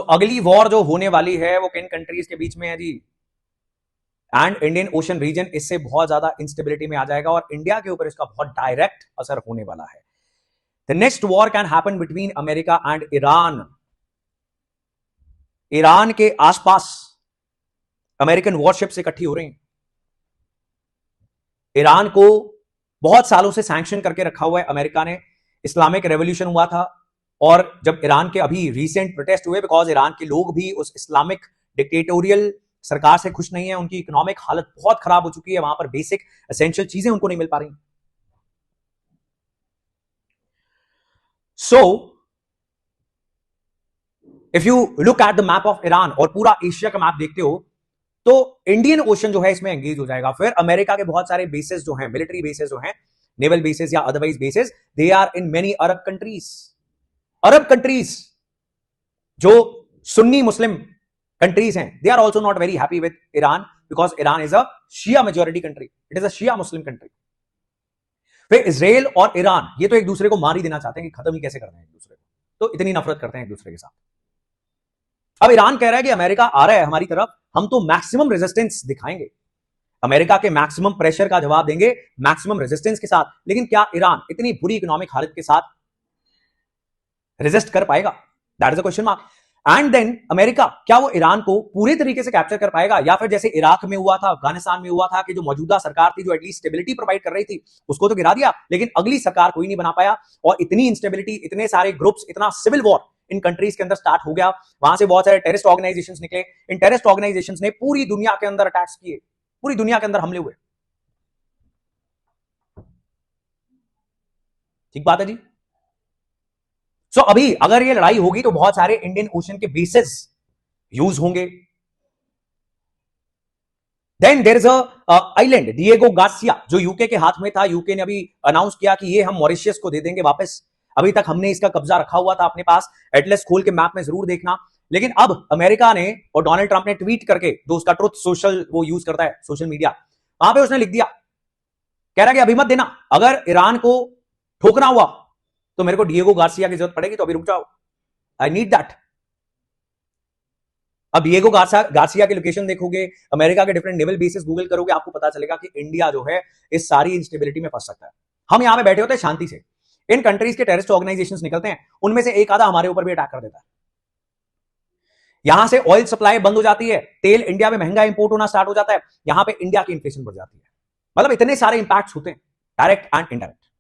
अगली वॉर जो होने वाली है वो किन कंट्रीज के बीच में है जी? एंड इंडियन ओशन रीजन इससे बहुत ज्यादा इंस्टेबिलिटी में आ जाएगा और इंडिया के ऊपर इसका बहुत डायरेक्ट असर होने वाला है। The next war can happen between America and Iran. Iran के आसपास अमेरिकन वॉरशिप्स इकट्ठी हो रही हैं। ईरान को बहुत सालों से सैंक्शन करके रखा हुआ है अमेरिका ने। इस्लामिक रेवोल्यूशन हुआ था और जब ईरान के अभी रिसेंट प्रोटेस्ट हुए, बिकॉज ईरान के लोग भी उस इस्लामिक डिक्टेटोरियल सरकार से खुश नहीं है, उनकी इकोनॉमिक हालत बहुत खराब हो चुकी है, वहां पर बेसिक एसेंशियल चीजें उनको नहीं मिल पा रही। So if you look at the map of Iran और पूरा एशिया का मैप देखते हो तो इंडियन ओशन जो है इसमें एंगेज हो जाएगा। फिर अमेरिका के बहुत सारे बेसेस जो हैं, मिलिट्री बेसेस जो हैं, नेवल बेसेस या otherwise bases, they are in many Arab countries. Arab countries जो सुन्नी मुस्लिम कंट्रीज हैं, they are also not very happy with Iran because Iran is a Shia majority country, it is a Shia Muslim country. फिर Israel और Iran ये तो एक दूसरे को मार ही देना चाहते हैं कि खत्म ही कैसे करना है एक दूसरे को, तो इतनी नफरत करते हैं एक दूसरे के साथ। अब ईरान कह रहा है कि अमेरिका आ रहा है हमारी तरफ, हम तो मैक्सिमम रेजिस्टेंस दिखाएंगे, अमेरिका के मैक्सिमम प्रेशर का जवाब देंगे मैक्सिमम रेजिस्टेंस के साथ। लेकिन क्या ईरान इतनी बुरी इकोनॉमिक हालत के साथ रेजिस्ट कर पाएगा? That is a question mark. And then America, क्या वो ईरान को पूरे तरीके से कैप्चर कर पाएगा, या फिर जैसे इराक में हुआ था, अफगानिस्तान में हुआ था कि जो मौजूदा सरकार थी जो एटलीस्ट स्टेबिलिटी प्रोवाइड कर रही थी उसको तो गिरा दिया, लेकिन अगली सरकार कोई नहीं बना पाया और इतनी इंस्टेबिलिटी, इतने सारे ग्रुप्स, इतना सिविल वॉर इन कंट्रीज के अंदर स्टार्ट हो गया। वहां से बहुत सारे टेररिस्ट ऑर्गेनाइजेशंस निकले, इन टेररिस्ट ऑर्गेनाइजेशंस ने पूरी दुनिया के अंदर अटैक्स किए, पूरी दुनिया के अंदर हमले हुए। ठीक बात है जी। सो अभी अगर ये लड़ाई होगी तो बहुत सारे इंडियन ओशन के बेसेस यूज होंगे। Then there is a island Diego Garcia जो यूके के हाथ में था। यूके ने अभी अनाउंस किया कि ये हम मॉरिशस को दे देंगे वापस। अभी तक हमने इसका कब्जा रखा हुआ था अपने पास, एटलस खोल के मैप में जरूर देखना। लेकिन अब अमेरिका ने और डोनाल्ड ट्रंप ने ट्वीट करके, जो उसका ट्रुथ सोशल वो यूज करता है सोशल मीडिया, वहां पे उसने लिख दिया, कह रहा कि अभी मत देना, अगर ईरान को ठोकना हुआ तो मेरे को डिएगो गार्सिया की जरूरत पड़ेगी, तो अभी रुक जाओ, आई नीड दैट। अब डिएगो गार्सिया की लोकेशन देखोगे, अमेरिका के डिफरेंट नेवल बेसिस गूगल करोगे, आपको पता चलेगा कि इंडिया जो है इस सारी इंस्टेबिलिटी में फंस सकता है। हम यहां पे बैठे होते हैं शांति से, इन कंट्रीज के टेररिस्ट ऑर्गेनाइजेशंस निकलते हैं, उनमें से एक आधा हमारे ऊपर भी अटैक कर देता है। यहां से ऑयल सप्लाई बंद हो जाती है, तेल इंडिया में महंगा इंपोर्ट होना स्टार्ट हो जाता है, यहां पे इंडिया की इन्फ्लेशन बढ़ जाती है। मतलब इतने सारे इंपैक्ट्स होते हैं, डायरेक्ट एंड इनडायरेक्ट।